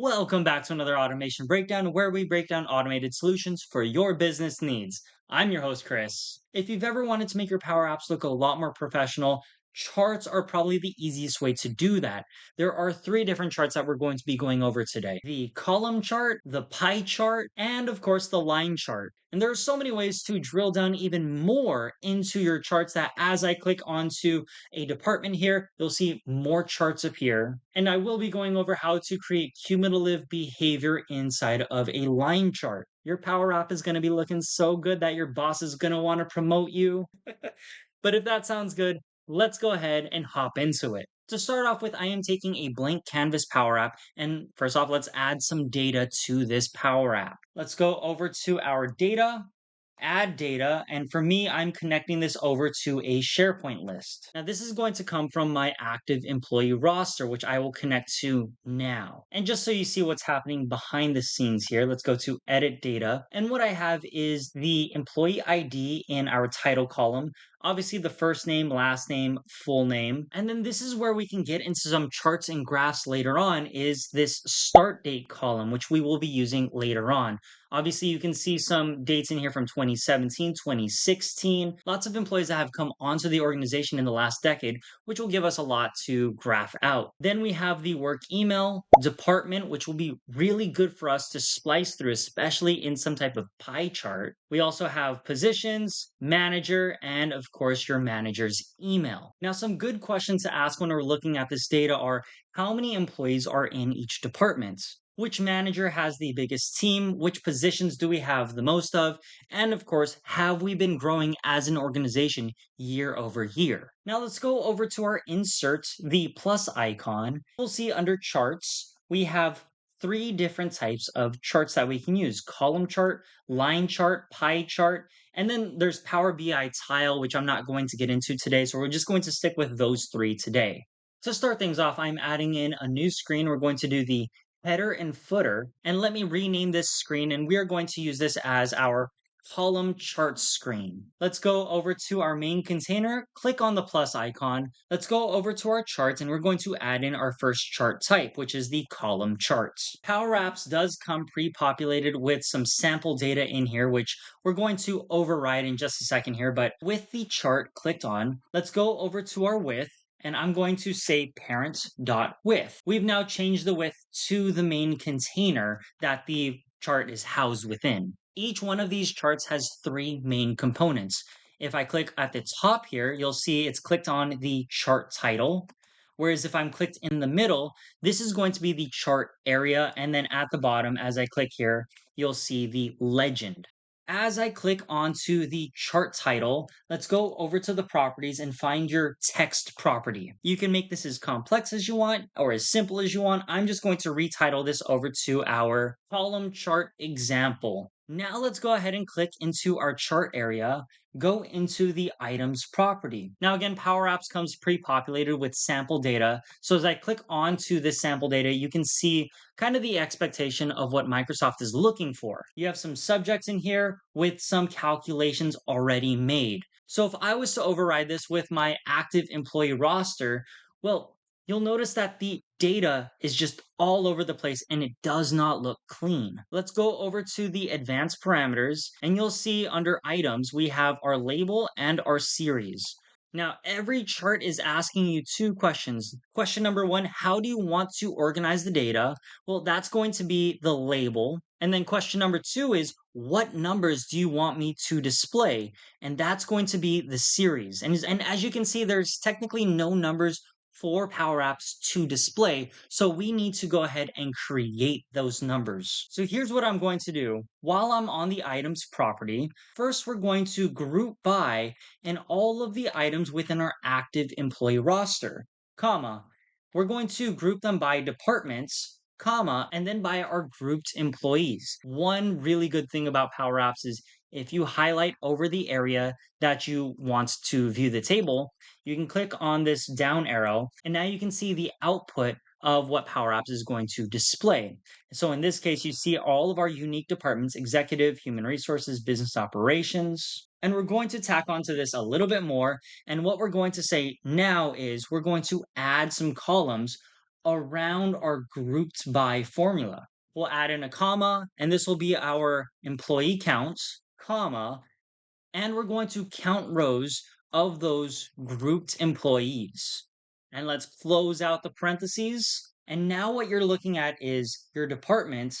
Welcome back to another automation breakdown where we break down automated solutions for your business needs. I'm your host, Chris. If you've ever wanted to make your Power Apps look a lot more professional, charts are probably the easiest way to do that. There are three different charts that we're going to be going over today: the column chart, the pie chart, and of course the line chart. And there are so many ways to drill down even more into your charts that as I click onto a department here, you'll see more charts appear. And I will be going over how to create cumulative behavior inside of a line chart. Your Power App is going to be looking so good that your boss is going to want to promote you. But if that sounds good, let's go ahead and hop into it. To start off with, I am taking a blank canvas Power App. And first off, let's add some data to this Power App. Let's go over to our data, add data, and for me, I'm connecting this over to a SharePoint list. Now, this is going to come from my active employee roster, which I will connect to now. And just so you see what's happening behind the scenes here, let's go to edit data. And what I have is the employee ID in our title column, obviously the first name, last name, full name. And then this is where we can get into some charts and graphs later on, is this start date column, which we will be using later on. Obviously, you can see some dates in here from 2017, 2016. Lots of employees that have come onto the organization in the last decade, which will give us a lot to graph out. Then we have the work email department, which will be really good for us to splice through, especially in some type of pie chart. We also have positions, manager, and of course, your manager's email. Now, some good questions to ask when we're looking at this data are: how many employees are in each department? Which manager has the biggest team? Which positions do we have the most of? And of course, have we been growing as an organization year over year? Now let's go over to our insert, the plus icon. We'll see under charts, we have three different types of charts that we can use: column chart, line chart, pie chart, and then there's Power BI tile, which I'm not going to get into today. So we're just going to stick with those three today. To start things off, I'm adding in a new screen. We're going to do the header and footer. And let me rename this screen, and we are going to use this as our column chart screen. Let's go over to our main container, click on the plus icon. Let's go over to our charts, and we're going to add in our first chart type, which is the column charts. PowerApps does come pre-populated with some sample data in here, which we're going to override in just a second here. But with the chart clicked on, let's go over to our width, and I'm going to say parent.width. We've now changed the width to the main container that the chart is housed within. Each one of these charts has three main components. If I click at the top here, you'll see it's clicked on the chart title. Whereas if I'm clicked in the middle, this is going to be the chart area. And then at the bottom, as I click here, you'll see the legend. As I click onto the chart title, let's go over to the properties and find your text property. You can make this as complex as you want or as simple as you want. I'm just going to retitle this over to our column chart example. Now let's go ahead and click into our chart area, go into the items property. Now again, PowerApps comes pre-populated with sample data. So as I click onto this sample data, you can see kind of the expectation of what Microsoft is looking for. You have some subjects in here with some calculations already made. So if I was to override this with my active employee roster, well, you'll notice that the data is just all over the place and it does not look clean. Let's go over to the advanced parameters, and you'll see under items, we have our label and our series. Now, every chart is asking you two questions. Question number one: how do you want to organize the data? Well, that's going to be the label. And then question number two is: what numbers do you want me to display? And that's going to be the series. And as you can see, there's technically no numbers for Power Apps to display. So we need to go ahead and create those numbers. So here's what I'm going to do. While I'm on the items property, first we're going to group by and all of the items within our active employee roster, comma. We're going to group them by departments, comma, and then by our grouped employees. One really good thing about Power Apps is if you highlight over the area that you want to view the table, you can click on this down arrow, and now you can see the output of what Power Apps is going to display. So in this case, you see all of our unique departments: executive, human resources, business operations. And we're going to tack onto this a little bit more. And what we're going to say now is we're going to add some columns around our grouped by formula. We'll add in a comma, and this will be our employee counts, comma, and we're going to count rows of those grouped employees. And let's close out the parentheses. And now what you're looking at is your department,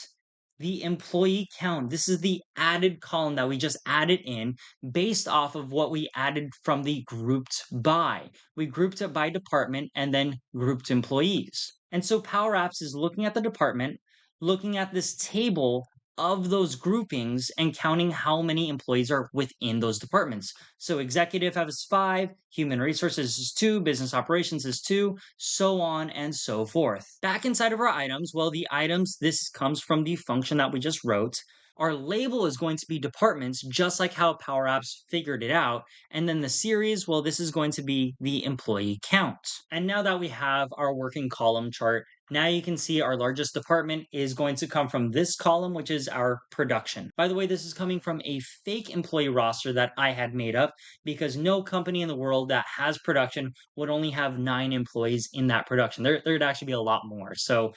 the employee count. This is the added column that we just added in based off of what we added from the grouped by. We grouped it by department and then grouped employees. And so Power Apps is looking at the department, looking at this table of those groupings and counting how many employees are within those departments. So executive has 5, human resources is 2, business operations is 2, so on and so forth. Back inside of our items, well, the items, this comes from the function that we just wrote. Our label is going to be departments, just like how Power Apps figured it out. And then the series, well, this is going to be the employee count. And now that we have our working column chart, now you can see our largest department is going to come from this column, which is our production. By the way, this is coming from a fake employee roster that I had made up because no company in the world that has production would only have 9 employees in that production. There'd actually be a lot more. So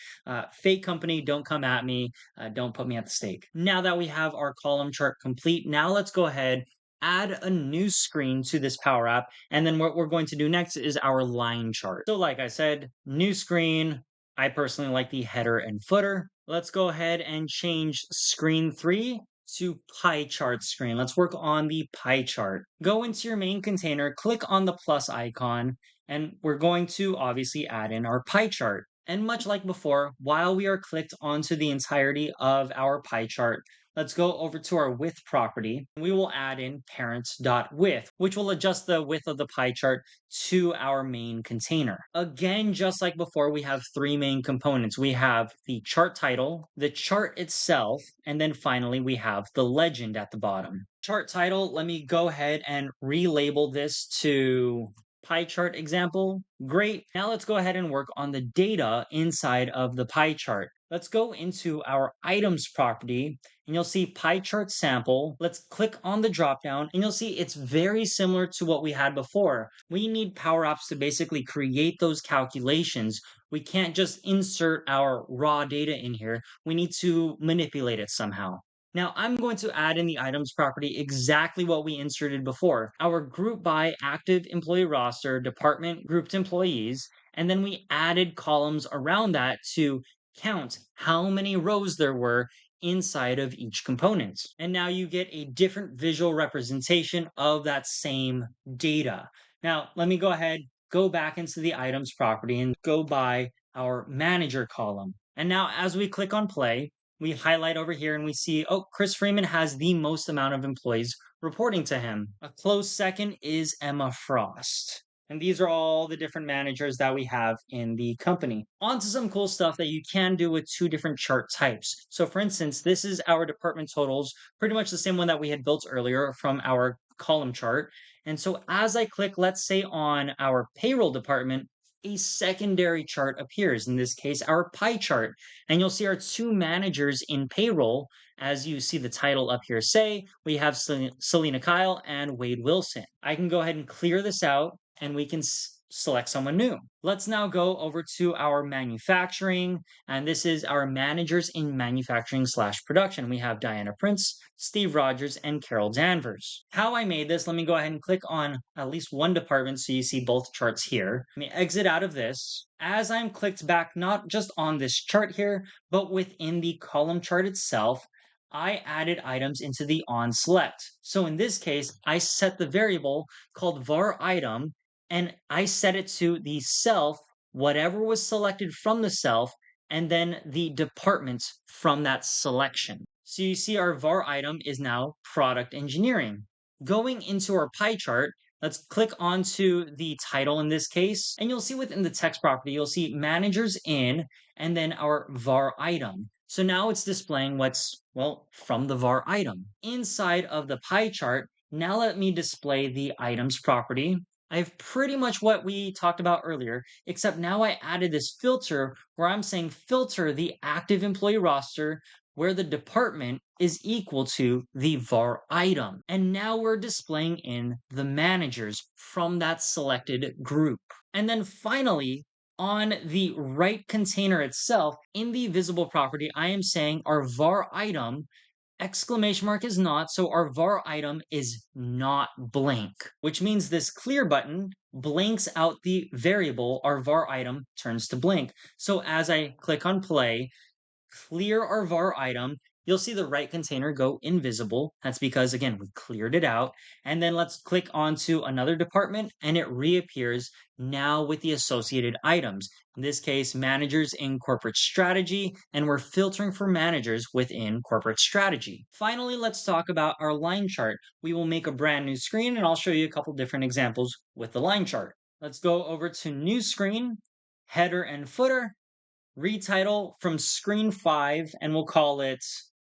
fake company, don't come at me. Don't put me at the stake. Now that we have our column chart complete, now let's go ahead, add a new screen to this Power App. And then what we're going to do next is our line chart. So like I said, new screen. I personally like the header and footer. Let's go ahead and change screen 3 to pie chart screen. Let's work on the pie chart. Go into your main container, click on the plus icon, and we're going to obviously add in our pie chart. And much like before, while we are clicked onto the entirety of our pie chart, let's go over to our width property. We will add in parents.width, which will adjust the width of the pie chart to our main container. Again, just like before, we have 3 main components. We have the chart title, the chart itself, and then finally we have the legend at the bottom. Chart title, let me go ahead and relabel this to pie chart example. Great. Now let's go ahead and work on the data inside of the pie chart. Let's go into our items property and you'll see pie chart sample. Let's click on the dropdown and you'll see it's very similar to what we had before. We need Power Apps to basically create those calculations. We can't just insert our raw data in here. We need to manipulate it somehow. Now I'm going to add in the items property exactly what we inserted before. Our group by active employee roster, department, grouped employees, and then we added columns around that to count how many rows there were inside of each component. And now you get a different visual representation of that same data. Now, let me go ahead, go back into the items property and go by our manager column. And now as we click on play, we highlight over here and we see, oh, Chris Freeman has the most amount of employees reporting to him. A close second is Emma Frost. And these are all the different managers that we have in the company. On to some cool stuff that you can do with 2 different chart types. So for instance, this is our department totals, pretty much the same one that we had built earlier from our column chart. And so as I click, let's say on our payroll department, a secondary chart appears, in this case, our pie chart. And you'll see our 2 managers in payroll. As you see the title up here say, we have Selena Kyle and Wade Wilson. I can go ahead and clear this out and we can select someone new. Let's now go over to our manufacturing, and this is our managers in manufacturing/production. We have Diana Prince, Steve Rogers, and Carol Danvers. How I made this, let me go ahead and click on at least one department so you see both charts here. Let me exit out of this. As I'm clicked back, not just on this chart here, but within the column chart itself, I added items into the OnSelect. So in this case, I set the variable called var item, and I set it to the self, whatever was selected from the self, and then the department from that selection. So you see our var item is now product engineering. Going into our pie chart, let's click onto the title in this case, and you'll see within the text property, you'll see managers in, and then our var item. So now it's displaying what's, well, from the var item. Inside of the pie chart, now let me display the items property. I have pretty much what we talked about earlier, except now I added this filter where I'm saying filter the active employee roster where the department is equal to the var item. And now we're displaying in the managers from that selected group. And then finally, On the right container itself, in the visible property, I am saying our var item exclamation mark is not, so our var item is not blank, which means this clear button blanks out the variable our var item turns to blank. So as I click on play, clear our var item, you'll see the right container go invisible. That's because, again, we cleared it out. And then let's click onto another department and it reappears now with the associated items. In this case, managers in corporate strategy, and we're filtering for managers within corporate strategy. Finally, let's talk about our line chart. We will make a brand new screen and I'll show you a couple different examples with the line chart. Let's go over to new screen, header and footer, retitle from screen 5, and we'll call it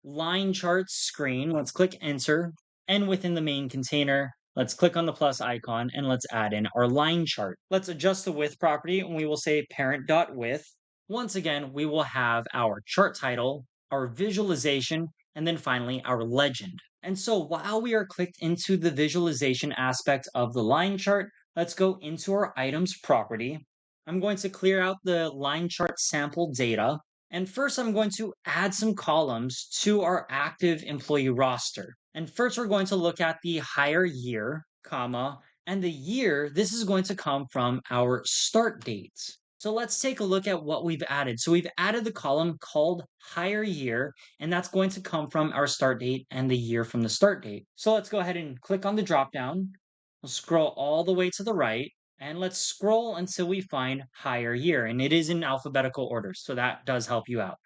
line charts screen. Let's click enter. And within the main container, let's click on the plus icon and let's add in our line chart. Let's adjust the width property and we will say parent.width. Once again, we will have our chart title, our visualization, and then finally our legend. And so while we are clicked into the visualization aspect of the line chart, let's go into our items property. I'm going to clear out the line chart sample data. And first, I'm going to add some columns to our active employee roster. And first, we're going to look at the hire year, comma, and the year, this is going to come from our start dates. So let's take a look at what we've added. So we've added the column called hire year, and that's going to come from our start date and the year from the start date. So let's go ahead and click on the dropdown. We'll scroll all the way to the right. And let's scroll until we find hire year. And it is in alphabetical order, so that does help you out.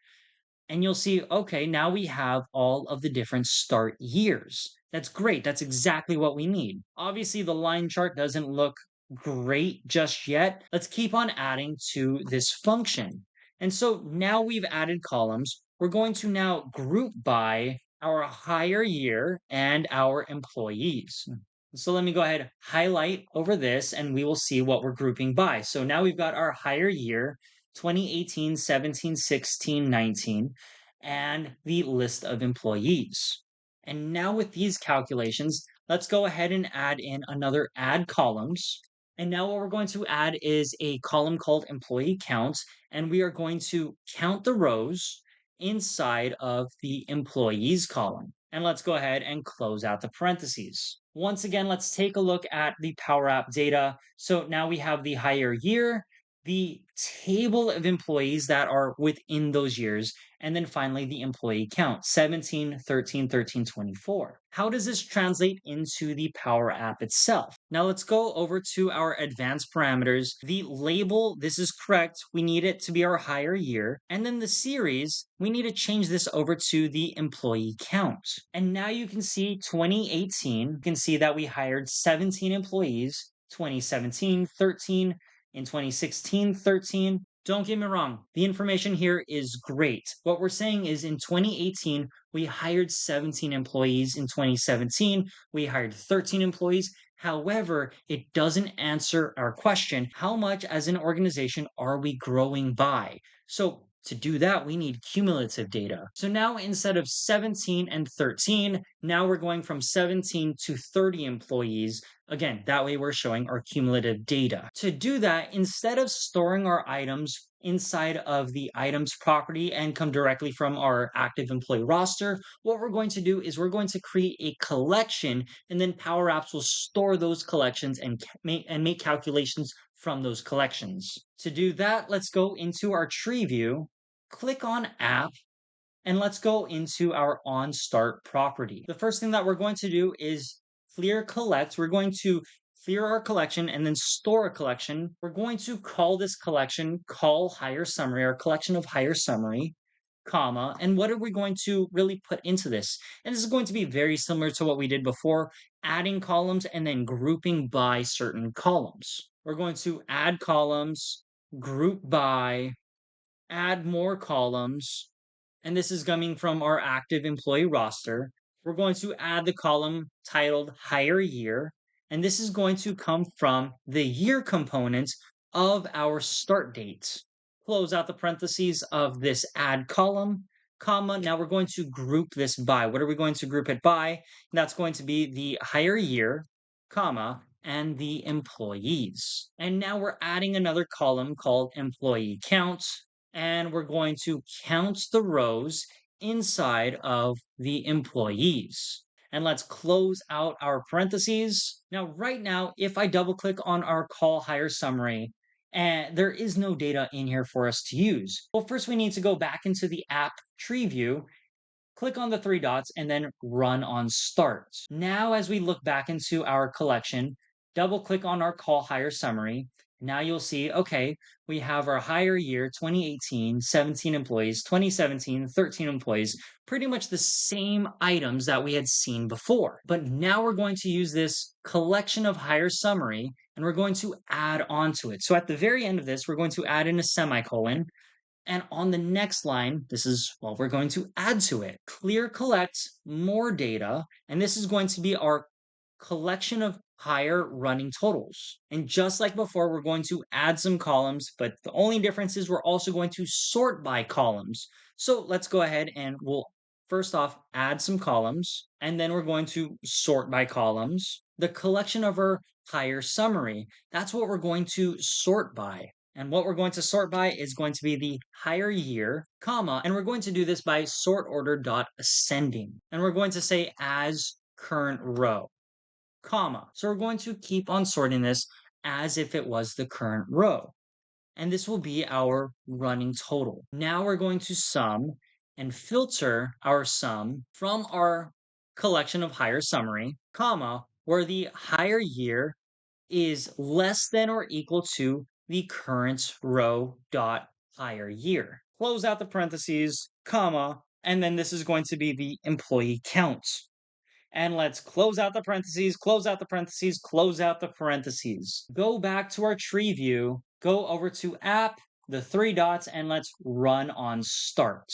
And you'll see, okay, now we have all of the different start years. That's great. That's exactly what we need. Obviously, the line chart doesn't look great just yet. Let's keep on adding to this function. And so now we've added columns. We're going to now group by our hire year and our employees. So let me go ahead, highlight over this, and we will see what we're grouping by. So now we've got our hire year, 2018, 17, 16, 19, and the list of employees. And now with these calculations, let's go ahead and add in another add columns. And now what we're going to add is a column called employee count, and we are going to count the rows inside of the employees column. And let's go ahead and close out the parentheses. Once again, let's take a look at the Power App data. So now we have the hire year, the table of employees that are within those years, and then finally the employee count, 17, 13, 13, 24. How does this translate into the Power App itself? Now let's go over to our advanced parameters. The label, this is correct. We need it to be our hire year. And then the series, we need to change this over to the employee count. And now you can see 2018, you can see that we hired 17 employees, 2017, 13, in 2016, 13. Don't get me wrong, the information here is great. What we're saying is in 2018, we hired 17 employees. In 2017, we hired 13 employees. However, it doesn't answer our question, how much as an organization are we growing by? So to do that, we need cumulative data. So now instead of 17 and 13, now we're going from 17 to 30 employees. Again, that way we're showing our cumulative data. To do that, instead of storing our items inside of the items property and come directly from our active employee roster, what we're going to do is we're going to create a collection, and then PowerApps will store those collections and make calculations from those collections. To do that, let's go into our tree view, click on app, and let's go into our onStart property. The first thing that we're going to do is clear collect. We're going to clear our collection and then store a collection. We're going to call this collection call hire summary, our collection of hire summary, comma. And what are we going to really put into this? And this is going to be very similar to what we did before, adding columns and then grouping by certain columns. We're going to add columns, group by, add more columns, and this is coming from our active employee roster. We're going to add the column titled hire year, and this is going to come from the year component of our start date. Close out the parentheses of this add column, comma. Now we're going to group this by. What are we going to group it by? That's going to be the hire year, comma, and the employees. And now we're adding another column called employee count, and we're going to count the rows inside of the employees. And let's close out our parentheses. Now, right now, if I double click on our call hire summary, and there is no data in here for us to use. Well, first we need to go back into the app tree view, click on the three dots, and then run on start. Now, as we look back into our collection, double click on our call hire summary. Now you'll see, okay, we have our hire year 2018, 17 employees, 2017, 13 employees, pretty much the same items that we had seen before. But now we're going to use this collection of hire summary and we're going to add on to it. So at the very end of this, we're going to add in a semicolon. And on the next line, this is what we're going to add to it. Clear collect more data. And this is going to be our collection of higher running totals. And just like before, we're going to add some columns, but the only difference is we're also going to sort by columns. So let's go ahead and we'll first off add some columns, and then we're going to sort by columns. The collection of our higher summary, that's what we're going to sort by. And what we're going to sort by is going to be the hire year, comma, and we're going to do this by sort order dot ascending. And we're going to say as current row, comma. So we're going to keep on sorting this as if it was the current row. And this will be our running total. Now we're going to sum and filter our sum from our collection of hire summary, comma, where the hire year is less than or equal to the current row dot hire year. Close out the parentheses, comma, and then this is going to be the employee count. And let's close out the parentheses, close out the parentheses, close out the parentheses. Go back to our tree view, go over to app, the three dots, and let's run on start.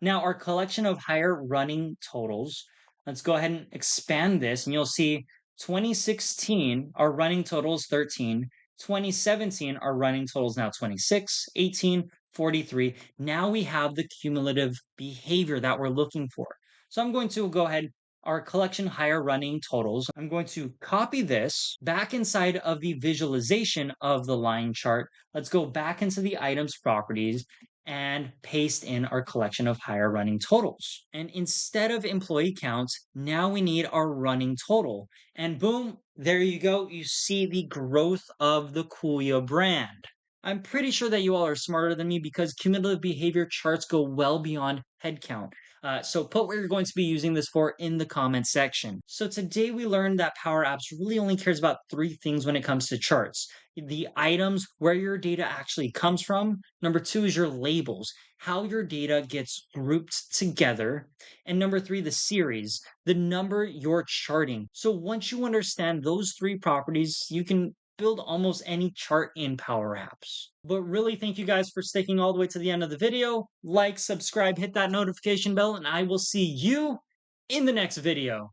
Now our collection of higher running totals, let's go ahead and expand this and you'll see 2016, our running total is 13. 2017, our running total is now 26, 18, 43. Now we have the cumulative behavior that we're looking for. So I'm going to go ahead, our collection higher running totals. I'm going to copy this back inside of the visualization of the line chart. Let's go back into the items properties and paste in our collection of higher running totals. And instead of employee counts, now we need our running total. And boom, there you go. You see the growth of the Kuya brand. I'm pretty sure that you all are smarter than me because cumulative behavior charts go well beyond headcount. So put what you're going to be using this for in the comments section. So today we learned that PowerApps really only cares about three things when it comes to charts. The items, where your data actually comes from. Number two is your labels, how your data gets grouped together. And number three, the series, the number you're charting. So once you understand those three properties, you can build almost any chart in PowerApps. But really, thank you guys for sticking all the way to the end of the video. Like, subscribe, hit that notification bell, and I will see you in the next video.